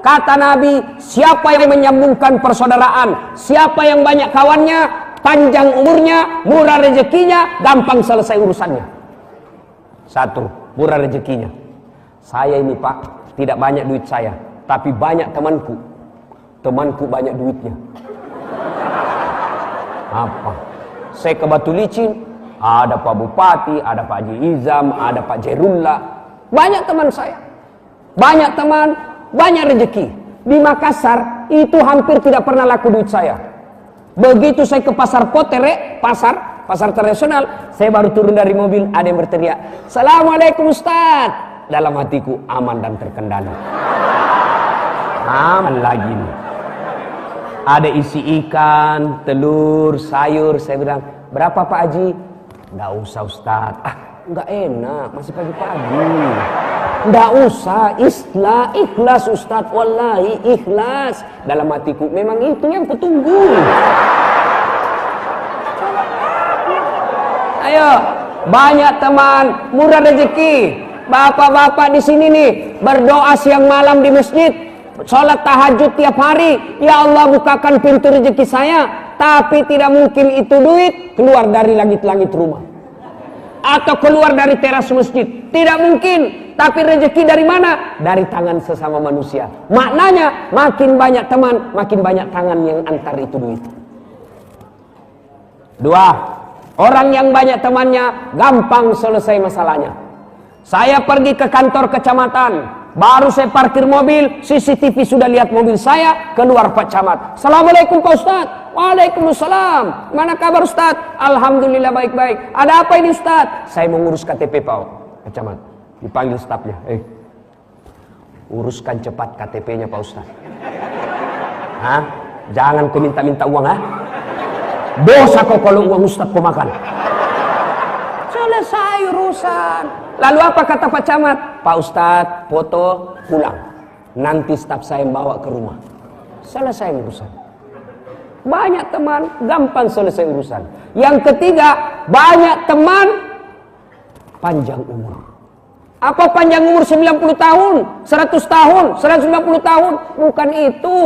kata Nabi, siapa yang menyambungkan persaudaraan, siapa yang banyak kawannya, panjang umurnya, murah rezekinya, gampang selesai urusannya. Satu, murah rezekinya. Saya ini Pak, tidak banyak duit saya, tapi banyak temanku. Temanku banyak duitnya. Apa? Saya ke Batu Licin, ada Pak Bupati, ada Pak Haji Izam, ada Pak Jerullah. Banyak teman saya. Banyak teman, banyak rezeki. Di Makassar, itu hampir tidak pernah laku duit saya. Begitu saya ke pasar Potere, pasar tradisional, saya baru turun dari mobil, ada yang berteriak, "Assalamualaikum Ustaz." Dalam hatiku, aman dan terkendali. Aman lagi nih. Ada isi ikan, telur, sayur. Saya bilang, "Berapa Pak Haji?" "Nggak usah Ustaz." "Ah, nggak enak, masih pagi-pagi." "Nggak usah, ikhlas Ustaz, wallahi ikhlas." Dalam hatiku, memang itu yang kutunggu. Ayo, banyak teman, murah rezeki. Bapak-bapak di sini nih, berdoa siang malam di masjid, sholat tahajud tiap hari. Ya Allah, bukakan pintu rezeki saya. Tapi tidak mungkin itu duit keluar dari langit-langit rumah atau keluar dari teras masjid. Tidak mungkin. Tapi rezeki dari mana? Dari tangan sesama manusia. Maknanya, makin banyak teman, makin banyak tangan yang antar itu duit. Dua, orang yang banyak temannya gampang selesai masalahnya. Saya pergi ke kantor kecamatan, baru saya parkir mobil, CCTV sudah lihat mobil saya, keluar Pak Camat. "Assalamualaikum Pak Ustadz." "Waalaikumsalam. Mana kabar Ustadz?" "Alhamdulillah baik-baik." "Ada apa ini Ustadz?" "Saya mau ngurus KTP Pak Camat." Dipanggil stafnya, uruskan cepat KTP-nya Pak Ustadz." "Hah? Jangan kau minta-minta uang, ha? Dosa kau kalau uang Ustadz kau makan." Selesai urusan. Lalu apa kata Pak Camat? "Pak Ustadz, foto, pulang. Nanti staf saya bawa ke rumah." Selesai urusan. Banyak teman, gampang selesai urusan. Yang ketiga, banyak teman, panjang umur. Apa panjang umur 90 tahun, 100 tahun, 190 tahun? Bukan itu.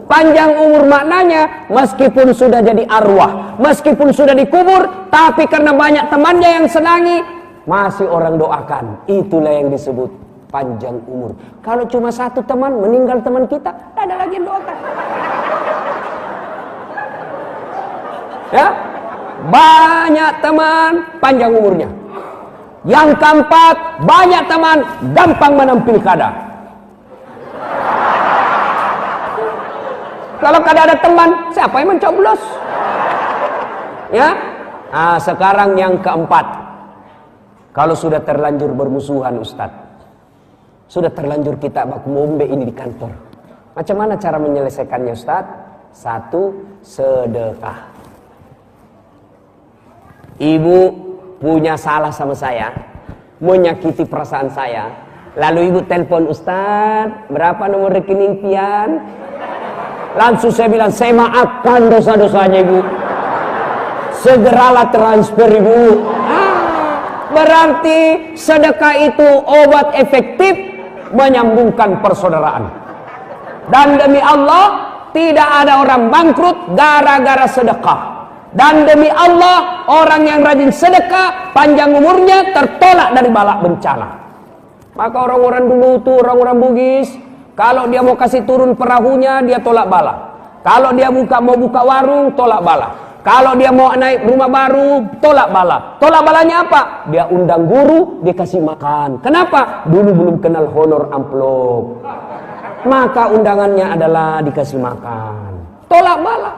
Panjang umur maknanya, meskipun sudah jadi arwah, meskipun sudah dikubur, tapi karena banyak temannya yang senangi, masih orang doakan. Itulah yang disebut panjang umur. Kalau cuma satu teman, meninggal teman kita, tidak ada lagi yang doakan. Ya, banyak teman, panjang umurnya. Yang keempat, banyak teman, gampang menang pilkada. Kalau kada ada teman, siapa yang mencoblos? Ya. Nah, sekarang yang keempat, kalau sudah terlanjur bermusuhan Ustadz, sudah terlanjur kita baku mombe ini di kantor, macam mana cara menyelesaikannya Ustadz? Satu, sedekah. Ibu punya salah sama saya, menyakiti perasaan saya, lalu ibu telepon, "Ustadz, berapa nomor rekening pian?" Langsung saya bilang, "Saya maafkan dosa-dosanya ibu, segeralah transfer ibu." Berarti sedekah itu obat efektif menyambungkan persaudaraan. Dan demi Allah, tidak ada orang bangkrut gara-gara sedekah. Dan demi Allah, orang yang rajin sedekah, panjang umurnya, tertolak dari bala bencana. Maka orang-orang dulu itu, orang-orang Bugis, kalau dia mau kasih turun perahunya, dia tolak bala. Kalau dia mau buka warung, tolak bala. Kalau dia mau naik rumah baru, tolak bala. Tolak balanya apa? Dia undang guru, dia kasih makan. Kenapa? Dulu belum kenal honor amplop. Maka undangannya adalah dikasih makan. Tolak bala.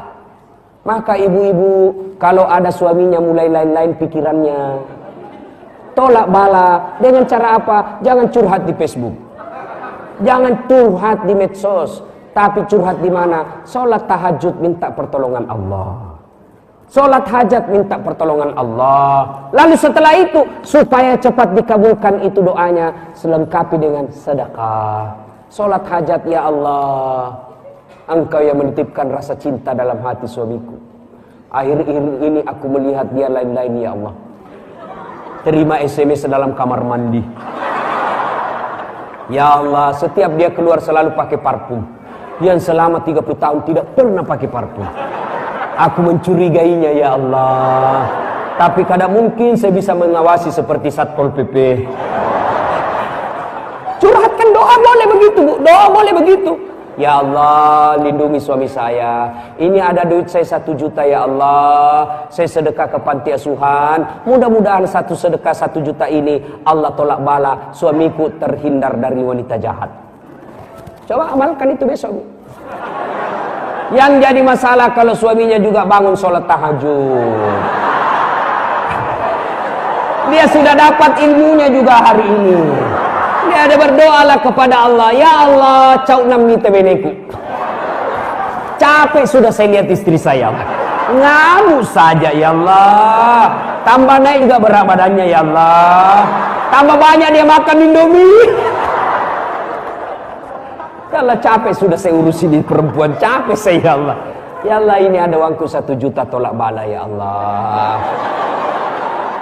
Maka ibu-ibu, kalau ada suaminya mulai lain-lain pikirannya, tolak bala. Dengan cara apa? Jangan curhat di Facebook, jangan curhat di medsos, tapi curhat di mana? Sholat tahajud minta pertolongan Allah, sholat hajat minta pertolongan Allah. Lalu setelah itu, supaya cepat dikabulkan itu doanya, selengkapi dengan sedekah. Sholat hajat, "Ya Allah, Engkau yang menitipkan rasa cinta dalam hati suamiku. Akhir-akhir ini aku melihat dia lain-lain, ya Allah. Terima SMS dalam kamar mandi. Ya Allah, setiap dia keluar selalu pakai parfum. Yang selama 30 tahun tidak pernah pakai parfum. Aku mencurigainya ya Allah. Tapi kadang mungkin saya bisa mengawasi seperti Satpol PP. Curhatkan doa boleh begitu, Bu. Doa boleh begitu. Ya Allah, lindungi suami saya. Ini ada duit saya 1 juta ya Allah. Saya sedekah ke panti asuhan. Mudah-mudahan satu sedekah 1 juta ini Allah tolak bala. Suamiku terhindar dari wanita jahat. Coba amalkan itu besok, Bu. Yang jadi masalah kalau suaminya juga bangun sholat tahajud. Dia sudah dapat ilmunya juga hari ini. Dia ada berdoalah kepada Allah. Ya Allah, cau nami tebeneku. Capek sudah saya lihat istri saya. Ngamuk saja ya Allah. Tambah naik juga berat badannya ya Allah. Tambah banyak dia makan Indomie. Ya Allah, capek sudah saya urusin di perempuan. Capek saya ya Allah. Ya Allah, ini ada uangku 1 juta tolak bala ya Allah.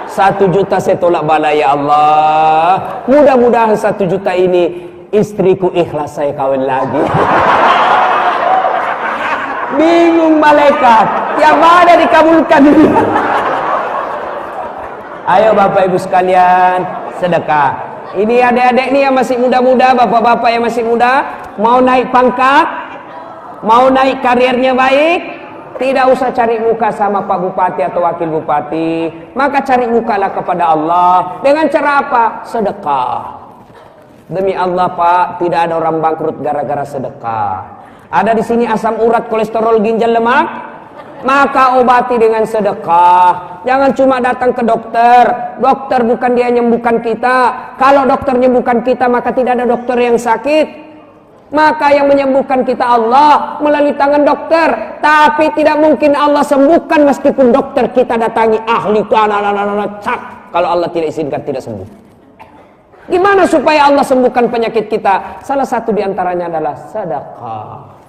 1 juta saya tolak bala ya Allah. Mudah-mudahan 1 juta ini istriku ikhlas saya kawin lagi. Bingung malaikat, yang mana dikabulkan ini? Ayo Bapak Ibu sekalian, sedekah. Ini adik-adik nih yang masih muda-muda, bapak-bapak yang masih muda, mau naik pangkat, mau naik karirnya baik, tidak usah cari muka sama Pak Bupati atau Wakil Bupati. Maka cari mukalah kepada Allah. Dengan cara apa? Sedekah. Demi Allah Pak, tidak ada orang bangkrut gara-gara sedekah. Ada di sini asam urat, kolesterol, ginjal, lemak, maka obati dengan sedekah. Jangan cuma datang ke dokter. Dokter bukan dia menyembuhkan kita. Kalau dokter menyembuhkan kita, maka tidak ada dokter yang sakit. Maka yang menyembuhkan kita Allah melalui tangan dokter. Tapi tidak mungkin Allah sembuhkan meskipun dokter kita datangi ahli. Cak. Kalau Allah tidak izinkan tidak sembuh. Gimana supaya Allah sembuhkan penyakit kita? Salah satu diantaranya adalah sedekah.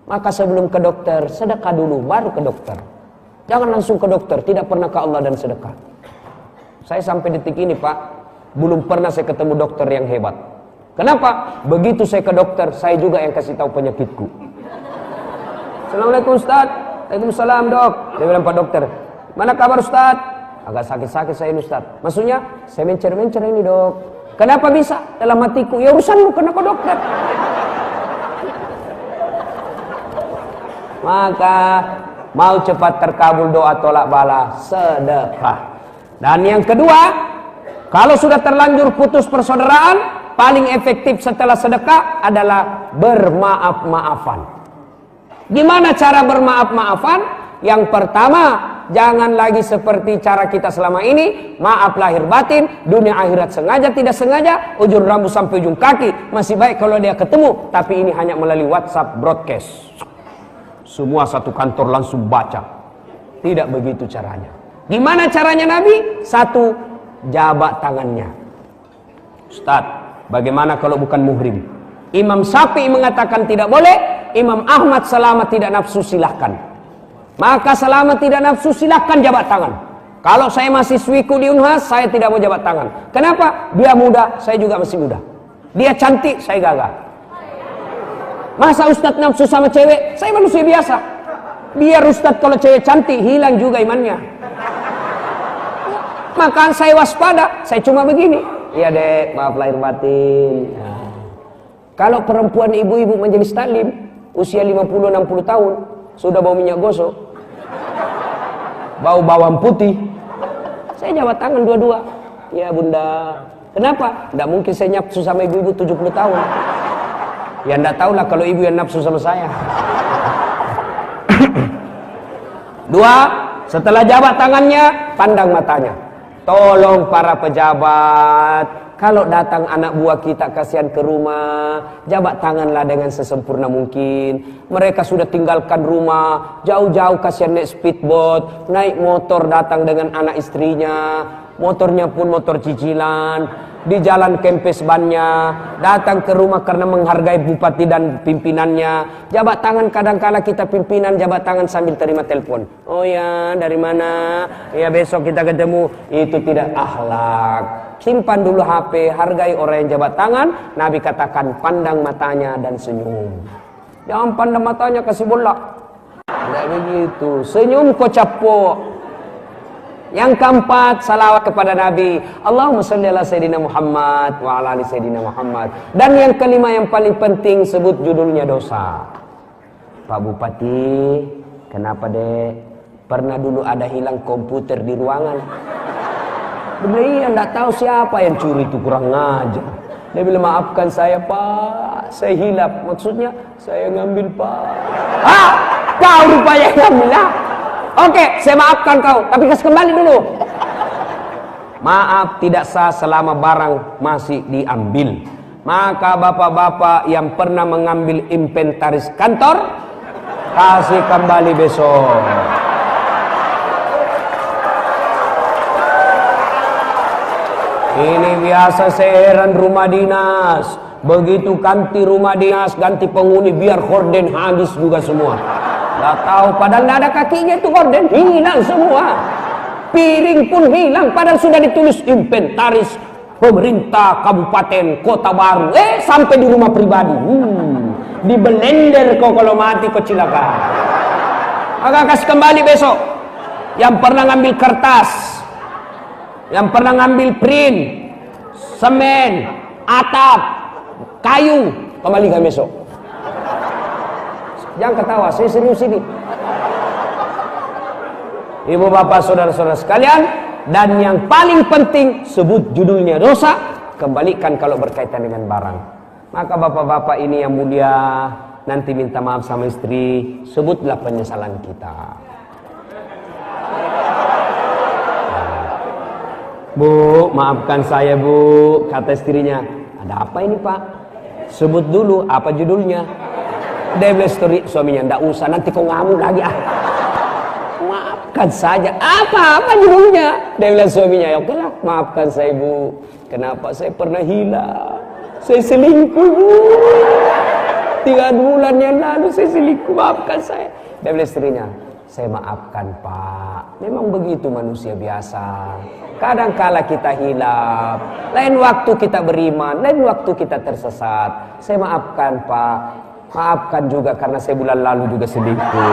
Maka sebelum ke dokter, sedekah dulu baru ke dokter. Jangan langsung ke dokter, tidak pernah ke Allah dan sedekah. Saya sampai detik ini Pak, belum pernah saya ketemu dokter yang hebat. Kenapa? Begitu saya ke dokter, saya juga yang kasih tahu penyakitku. Assalamualaikum Ustaz. Waalaikumsalam dok. Dia bilang Pak dokter, mana kabar Ustaz? Agak sakit-sakit saya ini Ustaz. Maksudnya, saya mencer-mencer ini dok. Kenapa bisa? Dalam hatiku, ya urusanmu, kenapa dokter? Maka mau cepat terkabul doa tolak bala, sedekah. Dan yang kedua, kalau sudah terlanjur putus persaudaraan, paling efektif setelah sedekah adalah bermaaf-maafan. Gimana cara bermaaf-maafan? Yang pertama, jangan lagi seperti cara kita selama ini, maaf lahir batin, dunia akhirat sengaja tidak sengaja, ujung rambut sampai ujung kaki. Masih baik kalau dia ketemu, tapi ini hanya melalui WhatsApp broadcast. Semua satu kantor langsung baca. Tidak begitu caranya. Gimana caranya Nabi? Satu, jabat tangannya. Ustaz, bagaimana kalau bukan muhrim? Imam Syafi'i mengatakan tidak boleh. Imam Ahmad selama tidak nafsu silahkan. Maka selama tidak nafsu silahkan jabat tangan. Kalau saya masih swiku di Unhas, saya tidak mau jabat tangan. Kenapa? Dia muda, saya juga masih muda. Dia cantik, saya gagah. Masa Ustadz nafsu sama cewek? Saya manusia biasa. Biar Ustadz kalau cewek cantik, hilang juga imannya. Maka saya waspada, saya cuma begini. Iya dek, maaf lahir batin. Nah. Kalau perempuan ibu-ibu majelis taklim, usia 50-60 tahun, sudah bau minyak gosok, bau bawang putih, saya jabat tangan dua-dua. Ya bunda. Kenapa? Tidak mungkin saya nafsu sama ibu-ibu 70 tahun. Ya tidak tahulah kalau ibu yang nafsu sama saya. Dua, setelah jabat tangannya, pandang matanya. Tolong para pejabat, kalau datang anak buah kita kasihan ke rumah, jabat tanganlah dengan sesempurna mungkin. Mereka sudah tinggalkan rumah, jauh-jauh kasihan naik speedboat, naik motor datang dengan anak istrinya, motornya pun motor cicilan. di jalan kempes bannya, datang ke rumah karena menghargai bupati dan pimpinannya. Jabat tangan kadangkala kita pimpinan jabat tangan sambil terima telepon. Oh ya, dari mana? Ya besok kita ketemu. Itu tidak akhlak. Simpan dulu HP, hargai orang yang jabat tangan. Nabi katakan pandang matanya dan senyum. Jangan pandang matanya kasih bola. Tidak begitu. Senyum kocapo. Yang keempat, salawat kepada Nabi. Allahumma sholli ala Sayyidina Muhammad wa ala ali Sayyidina Muhammad. Dan yang kelima yang paling penting, sebut judulnya dosa. Pak Bupati, kenapa dek? Pernah dulu ada hilang komputer di ruangan. Dia iya, enggak tahu siapa yang curi itu, kurang ngajar. Dia bilang, maafkan saya Pak, saya hilap. Maksudnya, saya ngambil Pak. Ah, kau rupanya ngambil lah. Oke, saya maafkan kau, tapi kasih kembali dulu. Maaf tidak sah selama barang masih diambil. Maka bapak-bapak yang pernah mengambil inventaris kantor, kasih kembali besok. Ini biasa saya heran rumah dinas. Begitu ganti rumah dinas, ganti penghuni, biar horden habis juga semua. Gak tahu, padahal gak ada kakinya itu horden, hilang semua. Piring pun hilang, padahal sudah ditulis inventaris pemerintah kabupaten kota baru. Sampai di rumah pribadi. Di blender kau kalau mati kau cilaka. Maka kasih kembali besok. Yang pernah ngambil kertas, yang pernah ngambil print, semen, atap, kayu, kembalikan besok. Jangan ketawa, saya serius ini. Ibu bapak saudara-saudara sekalian, dan yang paling penting, sebut judulnya dosa, kembalikan kalau berkaitan dengan barang. Maka bapak-bapak ini yang mulia, nanti minta maaf sama istri, sebutlah penyesalan kita. Bu, maafkan saya bu, kata istrinya. Ada apa ini pak? Sebut dulu, apa judulnya? Dia bilang suaminya, ndak usah, nanti kau ngamuk lagi ah. Maafkan saja. Apa judulnya? Dia bilang suaminya, ya oke lah, maafkan saya bu. Kenapa saya pernah hilang? Saya selingkuh bu. 3 bulan yang lalu saya selingkuh, maafkan saya. Dia bilang istrinya, saya maafkan pak. Memang begitu manusia biasa. Kadangkala kita hilaf, lain waktu kita beriman, lain waktu kita tersesat. Saya maafkan pak. Maafkan juga karena saya bulan lalu juga selingkuh.